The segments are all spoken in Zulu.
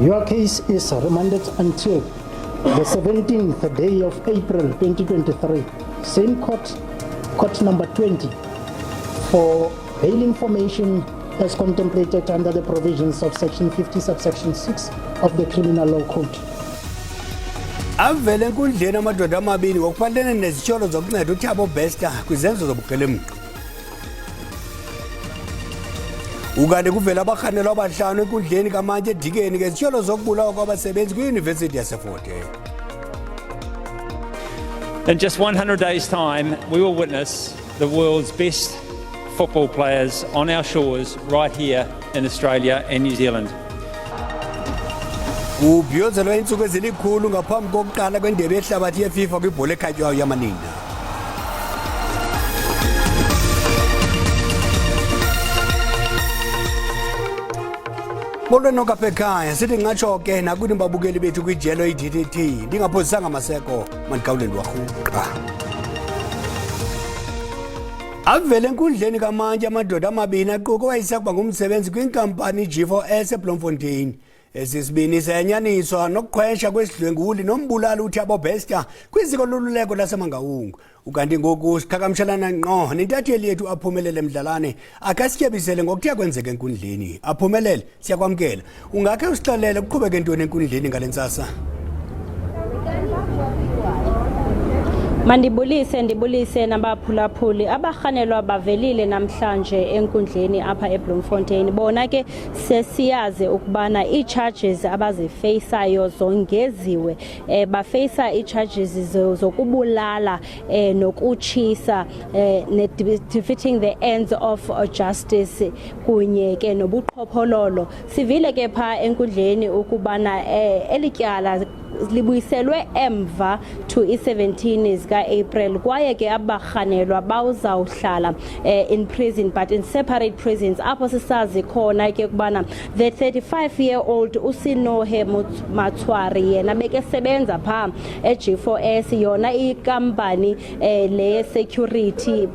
Your case is remanded until the 17th day of April 2023. Same court number 20, for bail information as contemplated under the provisions of section 50 subsection 6 of the Criminal Law Code. Avele enkundleni amadoda amabini ngokufanele nezitsholo zokunceda uThabo Bester kwizenzo zobugelemqa. Ukade kuvela abarhanelwa abahlanu enkundleni kamanje edikeni ngezitsholo zokubulawa kwabasebenzi kwiYunivesithi yaseFort Hare. In just 100 days' time, we will witness the world's best football players on our shores right here in Australia and New Zealand. Ubhiyozelwa insuku ezilikhulu ngaphambi kokuqala kwendebe yehlabathi yeFIFA kwibhola ekhatywayo yamanina. Molweni okapha ekhaya sithi ngatsho ke nakuthi babukeli bethu kwijelo iDTT ndingaphosisanga maseko mandikawuleni warhuqa. Avele enkundleni kamanje amadoda amabini aquka wayesakuba ngumsebenzi kwinkampani G4S eBloemfontein. Esisibini sayanyaniswa nokuqhwesha kwesidlwenguli nombulali uThabo Bester kwiziko loluleko laseMangaung. Ukanti ngoku siqhagamshelana ngqo nentatheli yethu aphumelele Mdlalane akasityebisele ngokuthe kwenzeka enkundleni. Aphumelele siyakwamkela. Ungakhe usixelele kuqhubeke intoni enkundleni ngalentsasa? Mandibulise nabaphulaphuli abarhanelwa bavelile namhlanje enkundleni apha eBloemfontein. Bona ke sesiyazi ukubana ii-charges abazifeysayo zongeziwe. Bafeysa ii-charges zokubulala nokutshisa defeating the ends of justice kunye ke nobuqhophololo. Sivile ke pha enkundleni ukubana elityala libuyiselwe emva to i-17 zika-April kwaye ke abarhanelwa bawuzawuhlala in prison but in separate prisons apho sisazi khona ke kubana the 35-year-old uSinohe Matshwari yena bekesebenza pha eG4S yona ikampani le security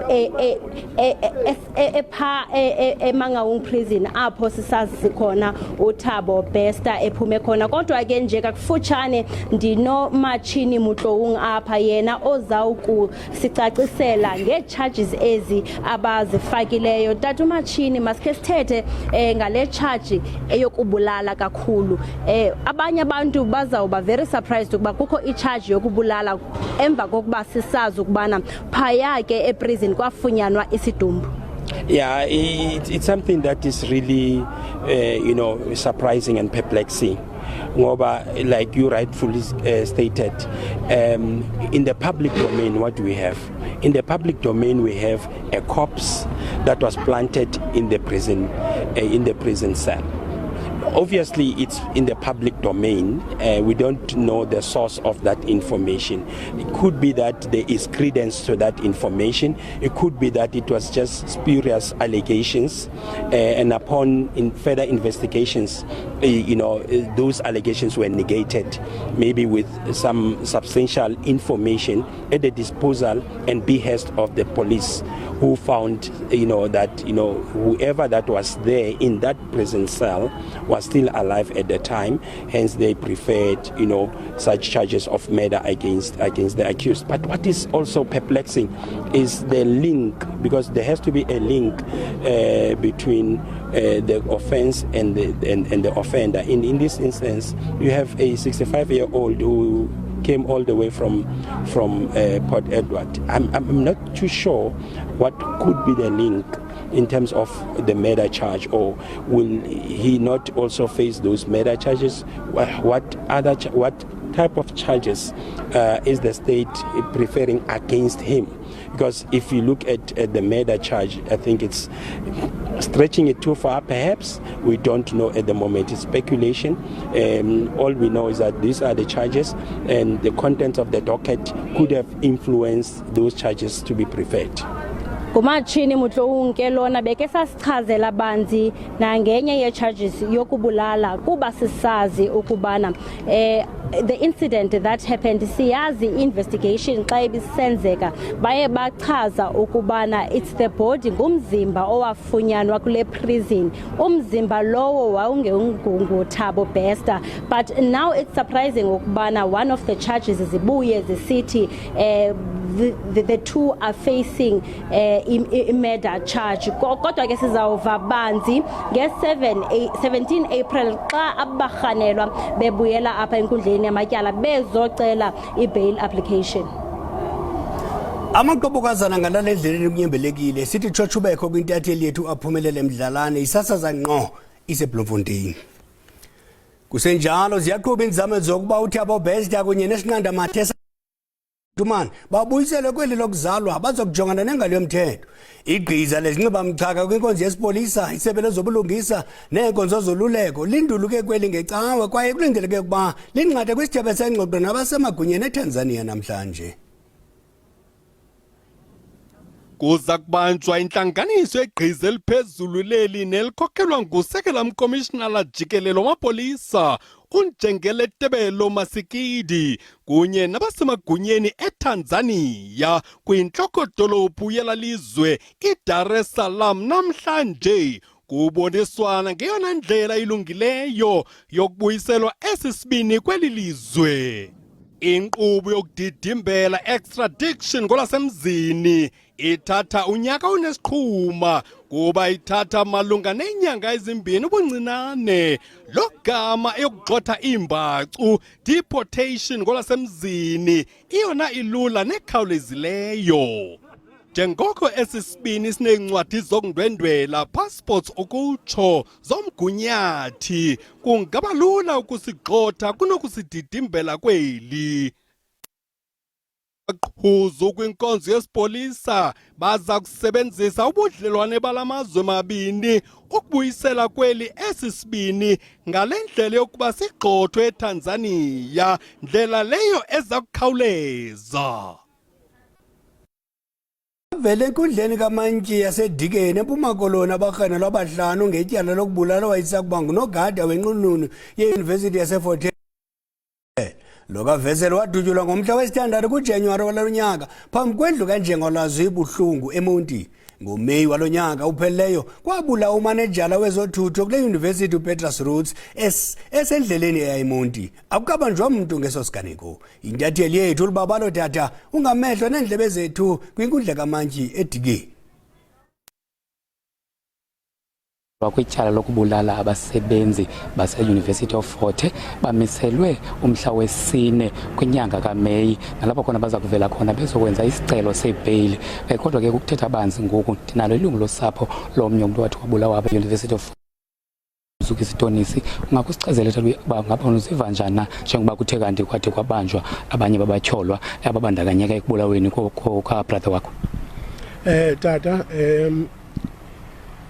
epha eMangaung prison apho sisazi sikhona uThabo Bester ephume khona. Kodwa ke nje kakufutshane ndino Matshini Mutloung apha yena ozawuku sicacisela nge-charges ezi abazifakileyo. Tata Matshini masikhe sithethe ngale charge eyokubulala kakhulu. Abanye abantu bazawuba very surprised ukuba kukho i-charge yokubulala emva kokuba sisazi ukubana phaya ke eprison kwafunyanwa isidumbu. Yeah, it's something that is really surprising and perplexing. Ngoba, like you rightfully stated, in the public domain, what do we have? In the public domain, we have a corpse that was planted in the prison cell. Obviously, it's in the public domain. We don't know the source of that information. It could be that there is credence to that information. It could be that it was just spurious allegations, and upon further investigations, those allegations were negated, maybe with some substantial information at the disposal and behest of the police, who found that whoever that was there in that prison cell was still alive at the time. Hence they preferred such charges of murder against the accused. But what is also perplexing is the link, because there has to be a link between the offense and the offender. In this instance, you have a 65-year-old who came all the way from Port Edward. I'm not too sure what could be the link in terms of the murder charge, or will he not also face those murder charges? What type of charges is the state preferring against him? Because if you look at the murder charge, I think it's stretching it too far, perhaps. We don't know at the moment. It's speculation. All we know is that these are the charges, and the content of the docket could have influenced those charges to be preferred. Kumajelo Mutloung ke lona beke sasichazela banzi nangenye ye charges yokubulala kuba sisazi ukubana the incident that happened, siyazi investigation xa ibisenzeka baye bachaza ukubana it's the body ngumzimba owafunyanwa kule prison. Umzimba lowo wawungengutabo Bester, but now it's surprising ukubana one of the charges zibuye zisithi the two are facing a murder charge. Kodwa ke sizawuva banzi nge-17 April xa abarhanelwa bebuyela apha enkundleni yamatyala bezocela i-bail application. Amaqobokazana ngalala endleleni kunyembelekile sithi Chochubeko kwintatheli yethu aphumelele emdlalane isasaza ngqo iseBloemfontein. Kusenjalo ziyaqhuba inzame zokuba uThabo Bester kunye nesinqanda Mathesa Dumani babuyisele kweli lokuzalwa bazokujongana nengalo yomthetho. Igqiza lezinxiba mchaka kwinkonzo yesipolisa isebe lezobulungisa neenkonzo zoluleko linduluke kweli ngecawe kwaye kulindeleke ukuba linqathe kwisithebe sengxoxo nabasemagunyeni eTanzania namhlanje. Kuza kubanjwa intlanganiso egqiza eliphezulu leli nelikhokelwa ngusekela mkomishinala jikelelo wamapolisa uNjengele Tebelo Masikidi kunye nabasemagunyeni eTanzania kwinhlokodolophu yelalizwe iDar es Salaam namhlanje kuboniswana ngeyona ndlela ilungileyo yokubuyiselwa esisibini kweli lizwe. Inkqubo yokudidimbela extradition ngolasemzini ithatha unyaka unesiqhuma kuba ithatha malunga neenyanga ezimbini ubuncinane. Lo gama eyokugxotha imbacu deportation ngolasemzini iyona ilula nekhawulezileyo. Njengoko esisibini sineencwadi zokundwendwela passports ukutsho zomgunyathi kungaba lula ukusigxotha kunokusididimbela kweli. Abaqhuzu kwinkonzo yesipolisa baza kusebenzisa ubudlelwane balamazwe mabini ukubuyisela kweli esisibini ngale ndlela yokuba sigxothwe eTanzania, ndlela leyo eza kukhawuleza. Vele enkundleni kaMantyi yaseDikeni eMpuma Koloni abarhanelwa abahlanu ngetyala lokubulala wayisakuba ngunogada wenqununu yeYunivesithi yaseFort Hare. Lo kaVeselo wadutyulwa ngomhla wesithandathu kuJanuwari walo nyaka phambi kwendlu kanjengolwazi ibuhlungu eMonti. NgoMeyi walo nyaka uphelileyo kwabula umanejala wezothutho kule University uPetrus Roots esendleleni eyayiMonti. Akukabanjwa umuntu ngeso siganeko. Intatheli yethu libabalo tata ungamehlo neendlebe zethu kwinkundla kaMantyi eDikeni. Kwityala lokubulala abasebenzi base-University of Fort Hare bamiselwe umhla wesine kwinyanga kaMeyi nalapho khona baza kuvela khona bezokwenza isicelo sebeyili. Kodwa ke ukuthetha banzi ngoku ndinalo ilungu losapho lomnye umuntu wathi wabulawa apha-University of Fort Hare usuke isitonisi. Ungakusichazela uba ngapha uziva njani na njengoba kuthe kanti kwade kwabanjwa abanye babatyholwa ababandakanyeka ekubulaweni kwa-brother wakho? Tata,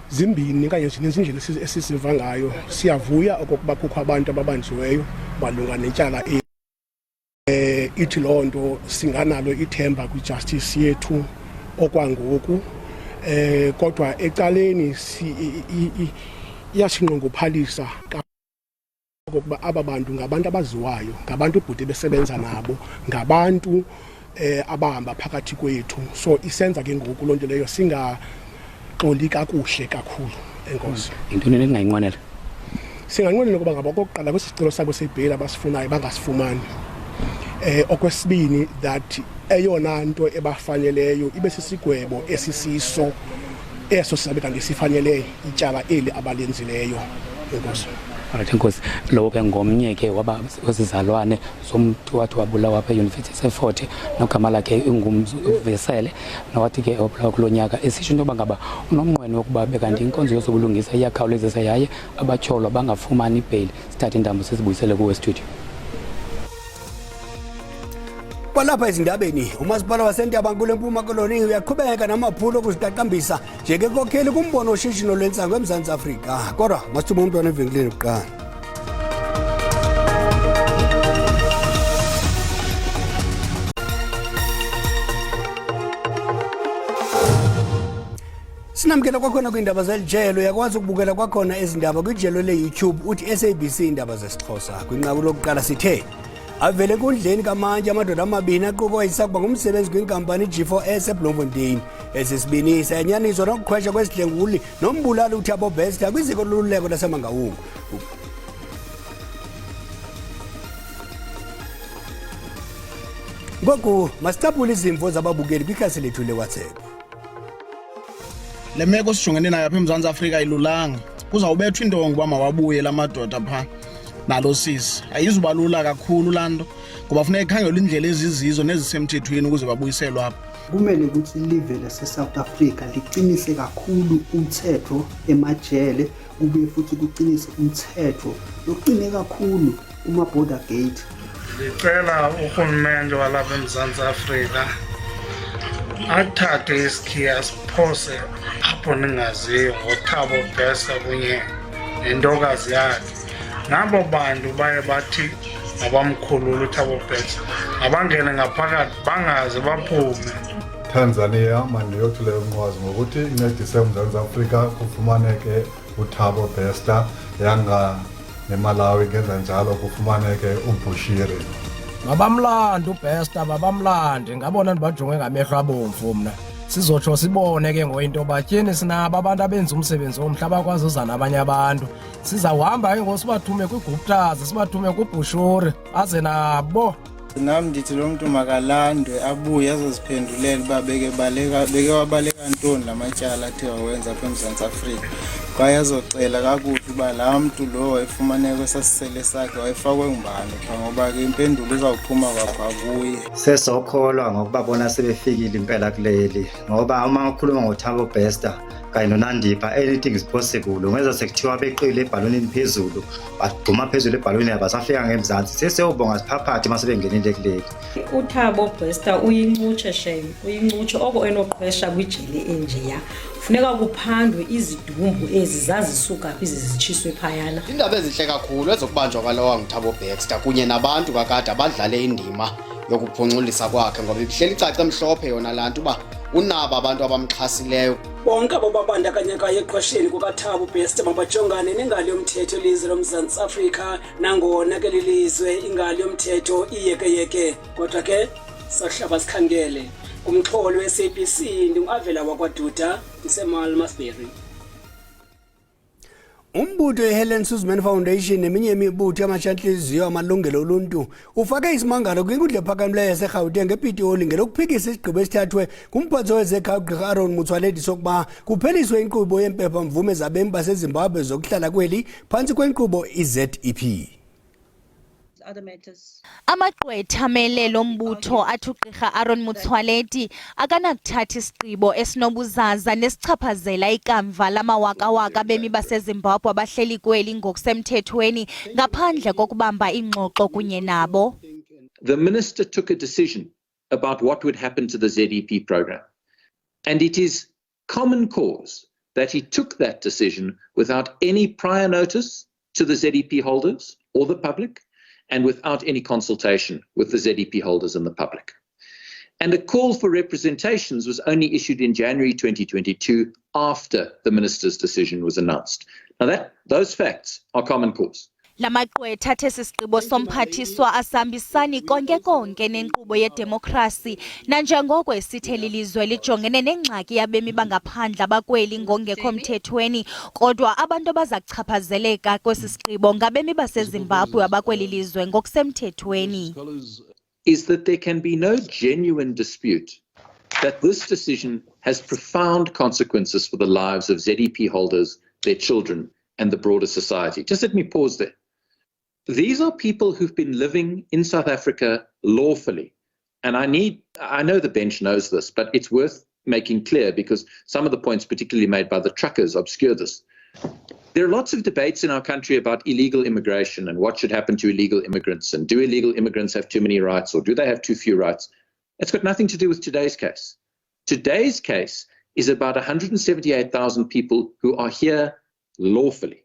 zimbini kanye indlela esisiva ngayo. Siyavuya okokuba kukho abantu ababanjiweyo malunga netyala ithi loo nto singanalo ithemba kwijustice yethu okwangoku. Kodwa ecaleni iyasinqongophalisa okokuba aba bantu ngabantu abaziwayo, ngabantu ubhuti besebenza nabo, ngabantu abahamba phakathi kwethu. So isenza ke ngoku loo nto leyo xoli kakuhle kakhulu. Enkosi. Yintoni ningayinqwenela? Singanqwenela ukuba ngaba okokuqala kwisicelo sabo sebheli abasifunayo bangasifumani. Okwesibini that eyona nto ebafaneleyo ibe sisigwebo esisiso eso sizabe kanti sifanele ityala eli abalenzileyo. Enkosi. Enkosi. Lo ke ngomnye ke wabazizalwane somntu wathi wabulawa apha eYunivesithi yaseFort Hare nogama lakhe ingumVesele nawathi ke wabulawa kulo nyaka esisho into yoba ngaba unomnqweno wokuba bekanti inkonzo yezobulungisa iyakhawulezisa yaye abatyholwa bangafumani ibheyili. Sithathe intambo sizibuyisele kuwe studio. Kwalapha ezindabeni umasipala waseNtaba kule Mpuma Koloni uyaqhubeka namaphulo okuziqaqambisa njengenkokheli kumbono oshishino lwentsango eMzantsi Afrika. Kodwa masithuba umntwana evenkileni kuqala. Sinamkela kwakhona kwiindaba zelijelo yakwazi ukubukela kwakhona ezindaba kwijelo leYouTube uthi SABC Iindaba zesiXhosa. Kwinqaku lokuqala sithe avele enkundleni kamantye amadoda amabini aquka isakuba ngumsebenzi kwinkampani G4S eBloemfontein. Esesibini sayanyaniswa nokukhwesha kwesidlenguli nombulali uThabo Bester kwiziko loluleko laseMangaung. Ngoku masitapule izimvo zababukeli kwikhasi lethu leWhatsApp. Le meko sijongene nayo apha eMzantsi Afrika ayilulanga. Kuzawubethwa indongo uba mawabuye la madoda phaa nalo sisi. Ayizuba lula kakhulu laa nto ngoba funeka ikhangelwe indlela ezizizo nezisemthethweni ukuze babuyiselwe apha. Kumele ukuthi ilive lase-South Africa liqinise kakhulu umthetho emajele, kube futhi kuqinise umthetho loqine kakhulu kuma-border gate. Ndicela urhulumente walapha eMzantsi Afrika athathe isikhiya siphose apho ningaziyo ngoThabo Bester kunye nentokazi yakhe. Nabo bantu baye bathi mabamkhulule uThabo Bester, abangene ngaphakathi bangaze baphume. Tanzania mandiyothule umnqwazi ngokuthi incedise uMzantsi Afrika kufumaneke uThabo Bester, yanga neMalawi ngenza njalo kufumaneke uBushiri. Mabamlanda uBester, babamlande ngabona ndibajonge ngamehlo abomvu mna. Sizotsho sibone ke ngoyinto batyeni sinabo abantu abenza umsebenzi omhlaba bakwazi uza nabanye abantu. Sizawuhamba ke ngosibathume kwiGuptas, sibathume kuBushiri aze nabo. Nam ndithi lo muntu makalandwe abuye azoziphendulela uba beke wabaleka ntoni la matyala athe wawenza apha eMzantsi Afrika. Kwaye azocela kakuhle uba laa mntu lo wayefumaneka kwesasisele sakhe wayefakwe ngubani phaa, ngoba ke impendulo izawuphuma kwapha kuye. Sesokholwa ngokubabona sebefikile impela kuleli, ngoba uma ukhuluma ngoThabo Bester kanye noNandipha anything is possible. Ungeza sekuthiwa beqile ebhalonini phezulu bagquma phezulu ebhalonini abasafika ngeMzantsi, sesiyobonga siphaphathi uma sebengenile kuleli. uThabo Bester uyincutshe shame, uyincutshe oko enoqhwesha kwijele enjeya. Funeka kuphandwe izidumbu ezi zazisuka phi zitshiswe phayana. Indaba ezihle kakhulu ezokubanjwa kwalowa nguThabo Bester kunye nabantu kakade abadlale indima yokuphunculisa kwakhe, ngoba ihleli icace emhlophe yona laa nto uba unabo abantu abamxhasileyo. Bonke abo babandakanyekayo eqhwesheni kukaThabo Bester mabajongane nengali yomthetho elizwe loMzantsi Afrika, nangona ke lilizwe ingali yomthetho iyekeyeke. Kodwa ke sahlaba sikhangele kumxholo we-SABC ndingavela wakwaDuda ndisemal Masberry. Umbutho eHelen Suzman Foundation neminye imibutho yamashanhliziyo amalungelo oluntu ufake isimangalo kwinkundla ephakamileyo yaseGauteng ePitoli ngelokuphikisa isigqibo esithathwe kumphatho wezeGqr Aaron Motsoaledi sokuba kupheliswe inkqubo yempepha-mvume zabemi baseZimbabwe zokuhlala kweli phantsi kwenkqubo iZEP. Amagqwetha amele lombutho athi uGqr Aaron Motsoaledi akanakuthatha isigqibo esinobuzaza nesichaphazela ikamva lamawakawaka bemi baseZimbabwe abahleli kweli ngokusemthethweni ngaphandle kokubamba ingxoxo kunye nabo. The minister took a decision about what would happen to the ZEP program, and it is common cause that he took that decision without any prior notice to the ZEP holders or the public, and without any consultation with the ZEP holders and the public. And a call for representations was only issued in January 2022 after the minister's decision was announced. Now those facts are common cause. Lamagqwetha athe sisigqibo somphathiswa asihambisani konke nenkqubo yedemokrasi nanjengoko esithe lilizwe lijongene nengxaki yabemi bangaphandle abakweli ngongekho mthethweni, kodwa abantu abazakuchaphazeleka kwesi sigqibo ngabemi baseZimbabwe abakweli lizwe ngokusemthethweni. Is that there can be no genuine dispute that this decision has profound consequences for the lives of ZEP holders, their children, and the broader society. Just let me pause there. These are people who've been living in South Africa lawfully. And I know the bench knows this, but it's worth making clear because some of the points particularly made by the truckers obscure this. There are lots of debates in our country about illegal immigration and what should happen to illegal immigrants, and do illegal immigrants have too many rights or do they have too few rights? It's got nothing to do with today's case. Today's case is about 178,000 people who are here lawfully.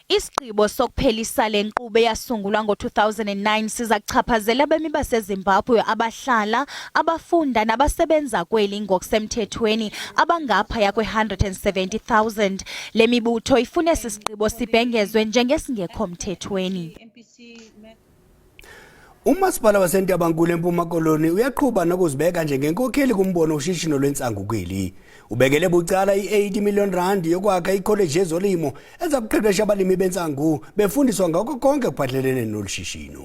Isigqibo sokuphelisa le nkqubo eyasungulwa ngo-2009 sizakuchaphazela abemi baseZimbabwe abahlala, abafunda nabasebenza kweli ngokusemthethweni abangaphaya kwe-170,000. Le mibutho ifune esi sigqibo sibhengezwe njengesingekho mthethweni. Umasipala waseNtabankulu eMpuma Koloni uyaqhubha nokuzibeka njengenkokheli kumbono ushishino lwentsangukweli. Ubekele bucala i-80 million rand yokwakha ikholeji yezolimo eza kuqeqesha abalimi bentsangu befundiswa ngako konke kuphathelene nolushishino.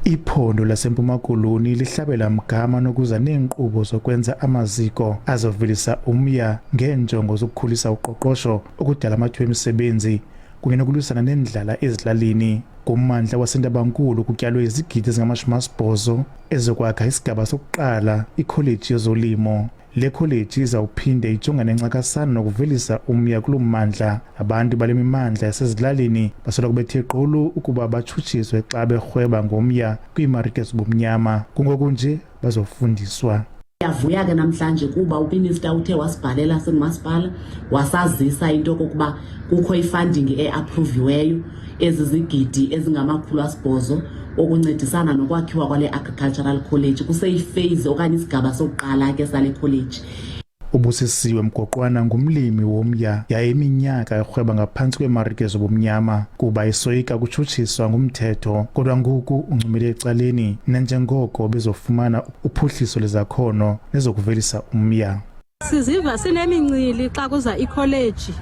Iphondo laseMpuma Koloni lihlabela mgama nokuza neenkqubo zokwenza amaziko azovelisa umya ngeenjongo zokukhulisa uqoqosho, ukudala amathuba emisebenzi kunye nokulwisana nendlala ezilalini. Kummandla waseNtabankulu kutyalwe izigidi ezingama-80 ezokwakha isigaba sokuqala ikholeji yezolimo. Le kholeji izawuphinde ijongane nencakasana nokuvelisa umya kuloo mmandla. Abantu bale mimandla yasezilalini basoloko bethe qolo ukuba batshutshiswe xa berhweba ngomya kwiimarike zobumnyama. Kungoku nje bazofundiswa. Siyavuya ke namhlanje kuba uminister uthe wasibhalela sengumasipala wasazisa into kokuba kukho ifunding eapproviweyo ezizigidi ezingama-800 okuncedisana nokwakhiwa kwale agricultural college kuseyiphase okanye isigaba sokuqala ke sale college. Ubusisiwe Mgoqwana ngumlimi womya yaye iminyaka erhweba ngaphantsi kweemarike zobumnyama kuba esoyika kutshutshiswa ngumthetho, kodwa ngoku uncumele ecaleni nanjengoko bezofumana uphuhliso lezakhono nezokuvelisa umya. Siziva sinemincili xa kuza ikholeji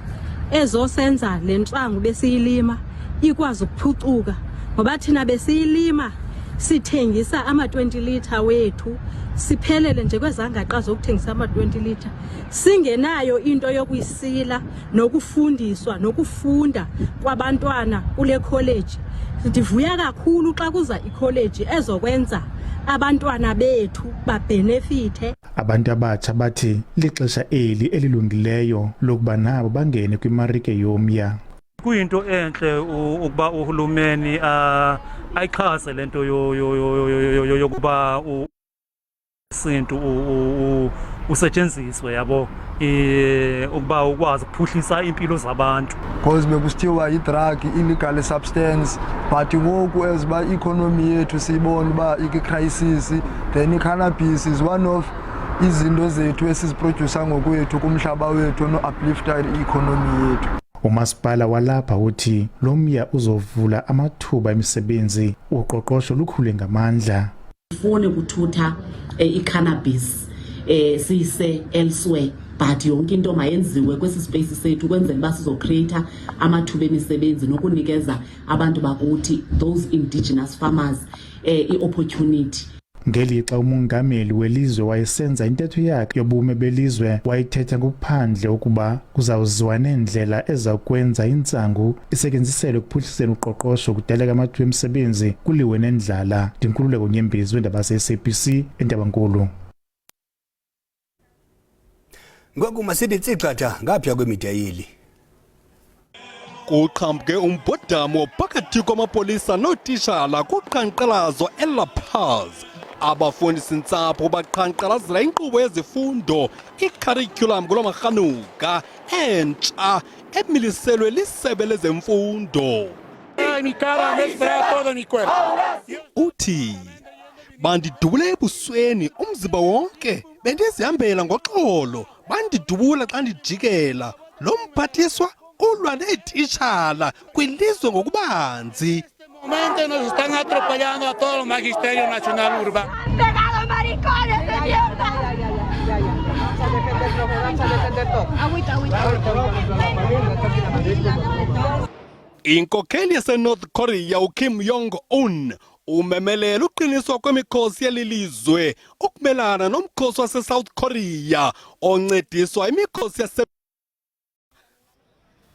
ezosenza le ntsangu besiyilima ikwazi ukuphucuka, ngoba thina besiyilima sithengisa ama-20 litre wethu siphelele nje kwezangaqa zokuthengisa ama-20 litre singenayo into yokuyisila nokufundiswa nokufunda kwabantwana kule college. Ndivuya kakhulu xa kuza ikholeji ezokwenza abantwana bethu babenefite. Abantu abatsha bathi lixesha eli elilungileyo lokuba nabo bangene kwimarike yomya. Kuyinto enhle ukuba uhulumeni ayixhase lento yokuba isintu usetshenziswe yabo ukuba ukwazi ukuphuhlisa impilo zabantu. Because bekusithiwa i-drug, illegal substance, but ngoku eziba economy yethu siyibona uba iki-crisis, then i-cannabis is one of izinto zethu esiziproducer ngokwethu kumhlaba wethu no-uplifta i-economy yethu. Umasipala walapha uthi lo mya uzovula amathuba emisebenzi, uqoqosho lukhule ngamandla. Ufune ukuthutha i-cannabis siyise elsewhere, but yonke into mayenziwe kwesi space sethu kwenzela uba sizocreate amathuba emisebenzi nokunikeza abantu bakuthi those indigenous farmers i-opportunity. Ngelixa umongameli welizwe wayesenza intetho yakhe yobume belizwe, wayithetha ngokuphandle ukuba kuzawuziwa neendlela ezakwenza intsangu isetyenziselwe ekuphuhliseni uqoqosho kudaleka amathuba emisebenzi kuliwe nendlala. Ndinkululeko Nyembezi weendaba ze-SABC eNtabankulu. Ngoku masithi tsixatha ngapha kwemida yeli. Kuqhambuke umbhodamo phakathi kwamapolisa nootitshala kuqhankqalazo eLa Paz. Abafundisintsapho baqhankqalazela inkqubo yezifundo ikharityulam kulo marhanuka entsha emiliselwe lisebe lezemfundo. Uthi bandidubule ebusweni umzimba wonke, bendizihambela ngoxolo, bandidubula xa ndijikela. Lo mphathiswa ulwa neetitshala kwilizwe ngokubanzi. Momento nos están atropellando a todo el magisterio nacional urbano. ¡Han pegado maricones de mierda! Inkokheli yaseNorth Korea uKim Jong-un umemelela uqiniswa kwemikhosi yelilizwe ukumelana nomkhosi waseSouth Korea oncediswa imikhosi yase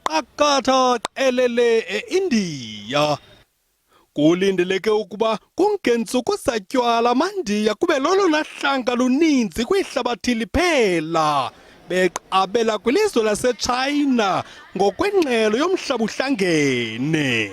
qakatha qelele eIndia. Kulindeleke ukuba kungentsuku satywala amandiya kube lolona hlanga luninzi kwihlabathi liphela beqabela kwilizwe laseChina ngokwengxelo yomhlaba uhlangene.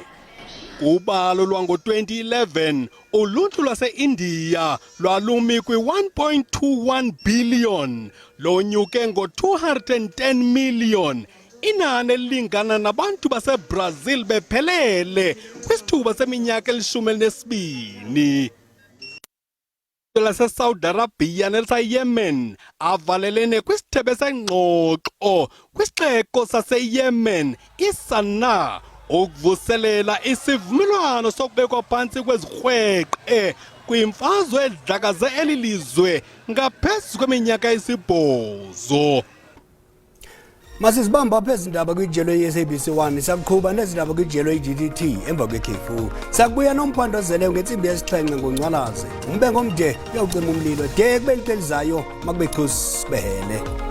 Kubalo lwango-2011 uluntu lwase-India lwalumi kwi-1.21 billion lonyuke ngo-210 million. Inani elilingana nabantu baseBrazil bephelele kwisithuba seminyaka 12. laseSaudi Arabia nelaseYemen avalelene kwisithebe sengxoxo kwisixeko saseYemen iSanaa ukuvuselela isivumelwano sokubekwa phansi kwezirhweqe kwimfazwe edlakaze elilizwe ngaphezu kweminyaka yesibhozo. Masisibamba phezulu indaba kwijelo ye-SABC 1 sakuqhuba nezindaba kwijelo i-DDT emva kwekhefu. Sakubuya nomphandozeleyo ngensimbi yesixhenxe ngoNcwalaze. Umbengo omde uyawucima umlilo de kubeni elizayo makube chusi behele.